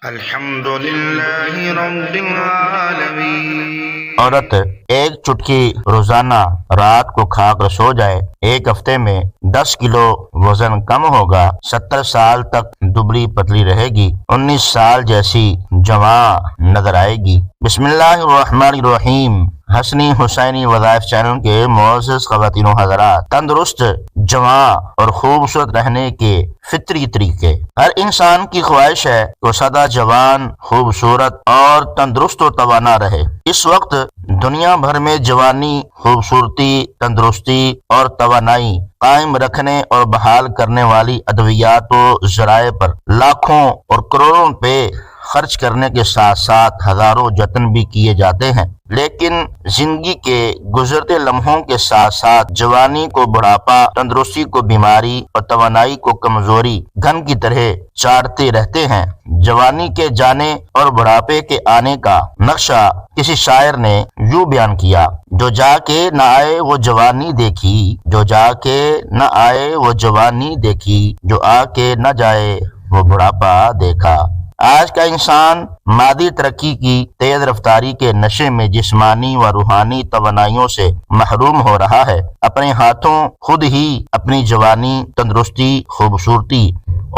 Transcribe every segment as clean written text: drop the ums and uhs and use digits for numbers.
الحمد للہ رب العالمین۔ عورت ایک چٹکی روزانہ رات کو کھا کر سو جائے، ایک ہفتے میں 10 کلو وزن کم ہوگا، 70 سال تک دبلی پتلی رہے گی، 19 سال جیسی جوان نظر آئے گی۔ بسم اللہ الرحمن الرحیم۔ حسنی حسینی وظائف چینل کے معزز خواتین و حضرات، تندرست، جوان اور خوبصورت رہنے کے فطری طریقے۔ ہر انسان کی خواہش ہے کہ وہ سدا جوان، خوبصورت اور تندرست و توانا رہے۔ اس وقت دنیا بھر میں جوانی، خوبصورتی، تندرستی اور توانائی قائم رکھنے اور بحال کرنے والی ادویات و ذرائع پر لاکھوں اور کروڑوں روپے خرچ کرنے کے ساتھ ساتھ ہزاروں جتن بھی کیے جاتے ہیں، لیکن زندگی کے گزرتے لمحوں کے ساتھ ساتھ جوانی کو بڑھاپا، تندرستی کو بیماری اور توانائی کو کمزوری گھن کی طرح چاٹتے رہتے ہیں۔ جوانی کے جانے اور بڑھاپے کے آنے کا نقشہ کسی شاعر نے یوں بیان کیا: جو جا کے نہ آئے وہ جوانی دیکھی، جو جا کے نہ آئے وہ جوانی دیکھی، جو آ کے نہ جائے وہ بڑھاپا دیکھا۔ آج کا انسان مادی ترقی کی تیز رفتاری کے نشے میں جسمانی و روحانی توانائیوں سے محروم ہو رہا ہے، اپنے ہاتھوں خود ہی اپنی جوانی، تندرستی، خوبصورتی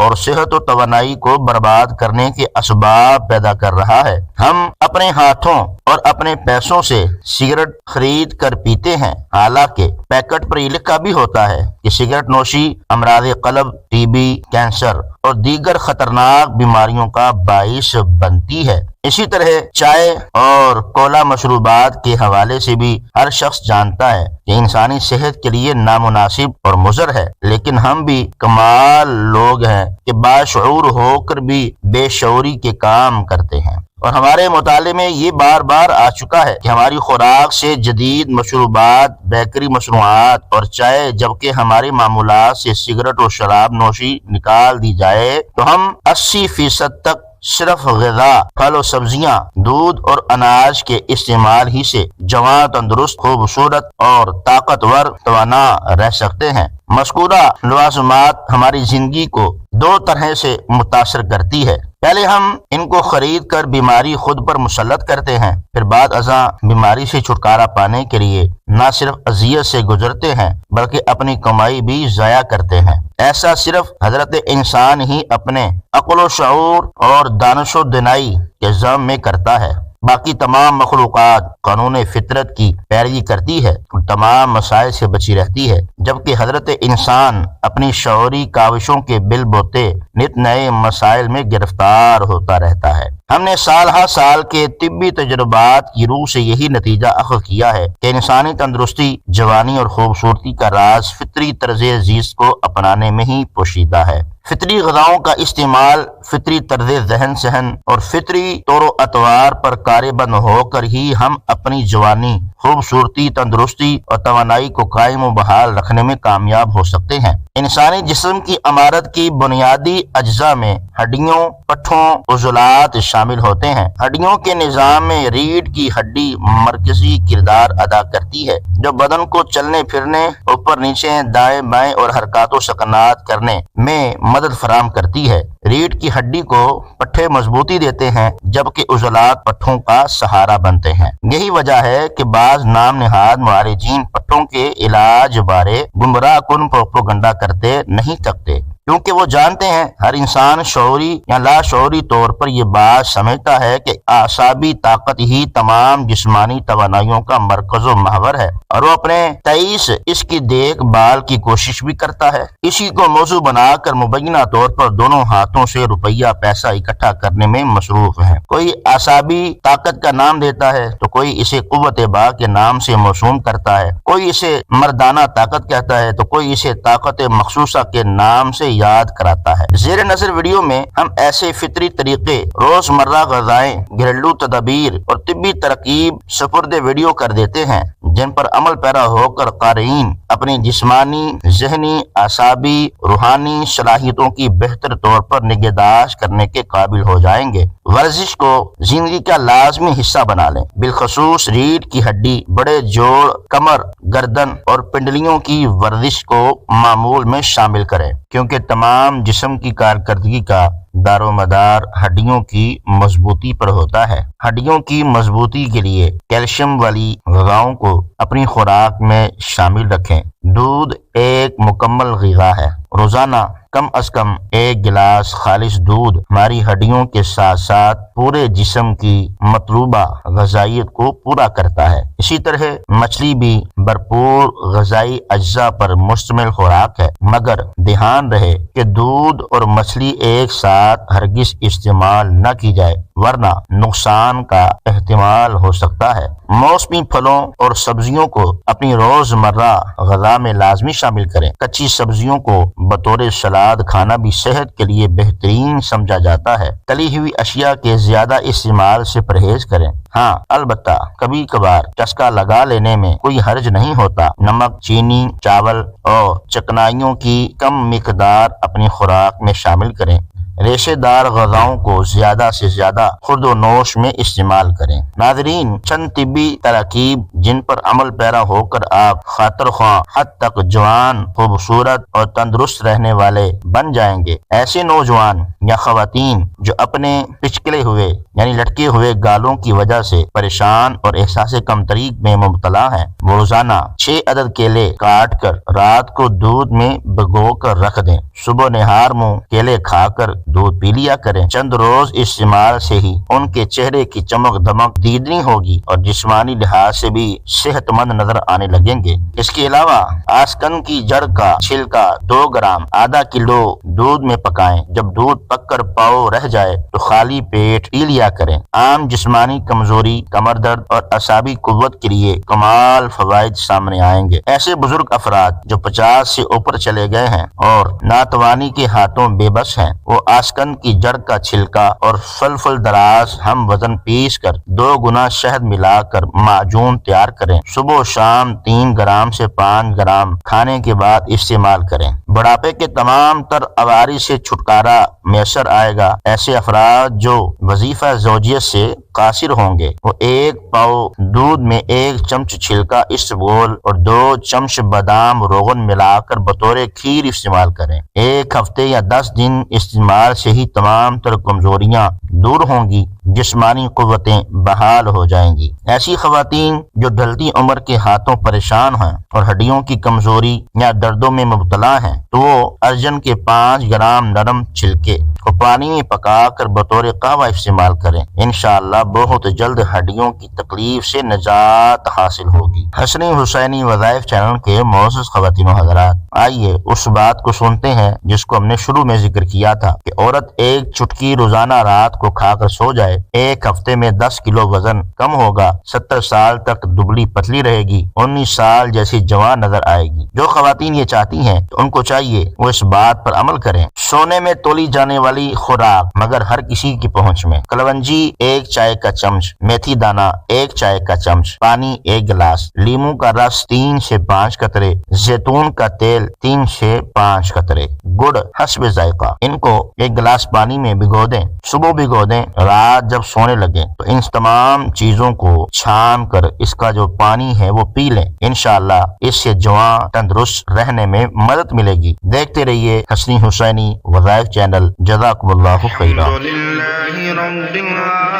اور صحت و توانائی کو برباد کرنے کے اسباب پیدا کر رہا ہے۔ ہم اپنے ہاتھوں اور اپنے پیسوں سے سگریٹ خرید کر پیتے ہیں، حالانکہ پیکٹ پر یہ لکھا بھی ہوتا ہے کہ سگریٹ نوشی امراض قلب، ٹی بی، کینسر اور دیگر خطرناک بیماریوں کا باعث بنتی ہے۔ اسی طرح چائے اور کولا مشروبات کے حوالے سے بھی ہر شخص جانتا ہے کہ انسانی صحت کے لیے نامناسب اور مضر ہے، لیکن ہم بھی کمال لوگ ہیں کہ باشعور ہو کر بھی بے شعوری کے کام کرتے ہیں۔ اور ہمارے مطالعے میں یہ بار بار آ چکا ہے کہ ہماری خوراک سے جدید مشروبات، بیکری مصنوعات اور چائے، جبکہ ہماری معمولات سے سگریٹ اور شراب نوشی نکال دی جائے تو ہم 80% تک صرف غذا، پھل و سبزیاں، دودھ اور اناج کے استعمال ہی سے جوان، تندرست، خوبصورت اور طاقتور توانا رہ سکتے ہیں۔ مذکورہ لوازمات ہماری زندگی کو دو طرح سے متاثر کرتی ہے۔ پہلے ہم ان کو خرید کر بیماری خود پر مسلط کرتے ہیں، پھر بعد ازاں بیماری سے چھٹکارا پانے کے لیے نہ صرف اذیت سے گزرتے ہیں بلکہ اپنی کمائی بھی ضائع کرتے ہیں۔ ایسا صرف حضرت انسان ہی اپنے عقل و شعور اور دانش و دانائی کے ذم میں کرتا ہے۔ باقی تمام مخلوقات قانون فطرت کی پیروی کرتی ہے اور تمام مسائل سے بچی رہتی ہے، جبکہ حضرت انسان اپنی شعوری کاوشوں کے بل بوتے نت نئے مسائل میں گرفتار ہوتا رہتا ہے۔ ہم نے سال ہر سال کے طبی تجربات کی روح سے یہی نتیجہ اخذ کیا ہے کہ انسانی تندرستی، جوانی اور خوبصورتی کا راز فطری طرز زیست کو اپنانے میں ہی پوشیدہ ہے۔ فطری غذاؤں کا استعمال، فطری طرز ذہن سہن اور فطری طور و اطوار پر کاربند ہو کر ہی ہم اپنی جوانی، خوبصورتی، تندرستی اور توانائی کو قائم و بحال رکھنے میں کامیاب ہو سکتے ہیں۔ انسانی جسم کی عمارت کی بنیادی اجزاء میں ہڈیوں، پٹھوں، عضلات شامل ہوتے ہیں۔ ہڈیوں کے نظام میں ریڑھ کی ہڈی مرکزی کردار ادا کرتی ہے، جو بدن کو چلنے پھرنے، اوپر نیچے، دائیں بائیں اور حرکات و سکنات کرنے میں مدد فراہم کرتی ہے۔ ریڑھ کی ہڈی کو پٹھے مضبوطی دیتے ہیں، جبکہ عضلات پٹھوں کا سہارا بنتے ہیں۔ یہی وجہ ہے کہ بعض نام نہاد معالجین پٹھوں کے علاج بارے گمراہ کن پروپیگنڈا کرتے نہیں تھکتے، کیونکہ وہ جانتے ہیں ہر انسان شعوری یا لاشعوری طور پر یہ بات سمجھتا ہے کہ اعصابی طاقت ہی تمام جسمانی توانائیوں کا مرکز و محور ہے، اور وہ اپنے تئیں اس کی دیکھ بھال کی کوشش بھی کرتا ہے۔ اسی کو موضوع بنا کر مبینہ طور پر دونوں ہاتھوں سے روپیہ پیسہ اکٹھا کرنے میں مصروف ہے۔ کوئی اعصابی طاقت کا نام دیتا ہے تو کوئی اسے قوت با کے نام سے موسوم کرتا ہے، کوئی اسے مردانہ طاقت کہتا ہے تو کوئی اسے طاقت مخصوصہ کے نام سے یاد کراتا ہے۔ زیر نظر ویڈیو میں ہم ایسے فطری طریقے، روزمرہ غذائیں، گھریلو تدابیر اور طبی ترکیب سپرد ویڈیو کر دیتے ہیں جن پر عمل پیرا ہو کر قارئین اپنی جسمانی، ذہنی، اعصابی، روحانی صلاحیتوں کی بہتر طور پر نگہداشت کرنے کے قابل ہو جائیں گے۔ ورزش کو زندگی کا لازمی حصہ بنا لیں، بالخصوص ریڑھ کی ہڈی، بڑے جوڑ، کمر، گردن اور پنڈلیوں کی ورزش کو معمول میں شامل کریں، کیونکہ تمام جسم کی کارکردگی کا دار و مدار ہڈیوں کی مضبوطی پر ہوتا ہے۔ ہڈیوں کی مضبوطی کے لیے کیلشیم والی غذاؤں کو اپنی خوراک میں شامل رکھیں۔ دودھ ایک مکمل غذا ہے۔ روزانہ کم از کم 1 گلاس خالص دودھ ہماری ہڈیوں کے ساتھ ساتھ پورے جسم کی مطلوبہ غذائیت کو پورا کرتا ہے۔ اسی طرح مچھلی بھی بھرپور غذائی اجزاء پر مشتمل خوراک ہے، مگر دھیان رہے کہ دودھ اور مچھلی ایک ساتھ ہرگز استعمال نہ کی جائے، ورنہ نقصان کا احتمال ہو سکتا ہے۔ موسمی پھلوں اور سبزیوں کو اپنی روزمرہ غذا میں لازمی شامل کریں۔ کچی سبزیوں کو بطور سلاد کھانا بھی صحت کے لیے بہترین سمجھا جاتا ہے۔ تلی ہوئی اشیاء کے زیادہ استعمال سے پرہیز کریں۔ ہاں، البتہ کبھی کبھار چسکا لگا لینے میں کوئی حرج نہیں ہوتا۔ نمک، چینی، چاول اور چکنائیوں کی کم مقدار اپنی خوراک میں شامل کریں۔ ریشے دار غذاؤں کو زیادہ سے زیادہ خورد و نوش میں استعمال کریں۔ ناظرین، چند طبی تراکیب جن پر عمل پیرا ہو کر آپ خاطر خواہ حد تک جوان، خوبصورت اور تندرست رہنے والے بن جائیں گے۔ ایسے نوجوان یا خواتین جو اپنے پچکلے ہوئے یعنی لٹکے ہوئے گالوں کی وجہ سے پریشان اور احساس کمتری میں مبتلا ہیں، وہ روزانہ 6 عدد کیلے کاٹ کر رات کو دودھ میں بھگو کر رکھ دیں۔ صبح نہار منہ کیلے کھا کر دودھ پی لیا کریں۔ چند روز استعمال سے ہی ان کے چہرے کی چمک دمک دیدنی ہوگی اور جسمانی لحاظ سے بھی صحت مند نظر آنے لگیں گے۔ اس کے علاوہ آسکن کی جڑ کا چھلکا 2 گرام آدھا کلو دودھ میں پکائیں۔ جب دودھ پک کر پاؤ رہ جائے تو خالی پیٹ پی لیا کریں۔ عام جسمانی کمزوری، کمر درد اور اعصابی قوت کے لیے کمال فوائد سامنے آئیں گے۔ ایسے بزرگ افراد جو 50 سے اوپر چلے گئے ہیں اور ناتوانی کے ہاتھوں بے بس ہیں، وہ آسکن کی جڑ کا چھلکا اور فلفل دراز ہم وزن پیس کر 2 گنا شہد ملا کر معجون تیار کریں۔ صبح و شام 3 گرام سے 5 گرام کھانے کے بعد استعمال کریں۔ بڑھاپے کے تمام تر عوارض سے چھٹکارا میسر آئے گا۔ ایسے افراد جو وظیفہ زوجیت سے قاصر ہوں گے، وہ 1 پاؤ دودھ میں 1 چمچ چھلکا اسبگول اور 2 چمچ بادام روغن ملا کر بطور کھیر استعمال کریں۔ 1 ہفتے یا 10 دن استعمال سے ہی تمام تر کمزوریاں دور ہوں گی، جسمانی قوتیں بحال ہو جائیں گی۔ ایسی خواتین جو ڈھلتی عمر کے ہاتھوں پریشان ہیں اور ہڈیوں کی کمزوری یا دردوں میں مبتلا ہیں، تو وہ ارجن کے 5 گرام نرم چھلکے کو پانی میں پکا کر بطور قہوہ استعمال کریں۔ انشاءاللہ بہت جلد ہڈیوں کی تکلیف سے نجات حاصل ہوگی۔ حسنی حسینی وظائف چینل کے معزز خواتین و حضرات، آئیے اس بات کو سنتے ہیں جس کو ہم نے شروع میں ذکر کیا تھا کہ عورت 1 چٹکی روزانہ رات کو کھا کر سو جائے، 1 ہفتے میں 10 کلو وزن کم ہوگا، 70 سال تک دبلی پتلی رہے گی، 19 سال جیسی جوان نظر آئے گی۔ جو خواتین یہ چاہتی ہیں تو ان کو چاہیے وہ اس بات پر عمل کریں۔ سونے میں تولی جانے والی خوراک مگر ہر کسی کی پہنچ میں: کلونجی 1 چائے کا چمچ، میتھی دانہ 1 چائے کا چمچ، پانی 1 گلاس، لیموں کا رس 3 سے 5 قطرے، زیتون کا تیل 3 سے 5 قطرے، گڑ حسب ذائقہ۔ ان کو 1 گلاس پانی میں بھگو دیں، صبح بھگو دیں، رات جب سونے لگے تو ان تمام چیزوں کو چھان کر اس کا جو پانی ہے وہ پی لیں۔ انشاءاللہ اس سے جوان تندرست رہنے میں مدد ملے گی۔ دیکھتے رہیے حسنی حسینی وظائف چینل۔ جزاکم اللہ خیرا۔ الحمد للہ رب العالمین۔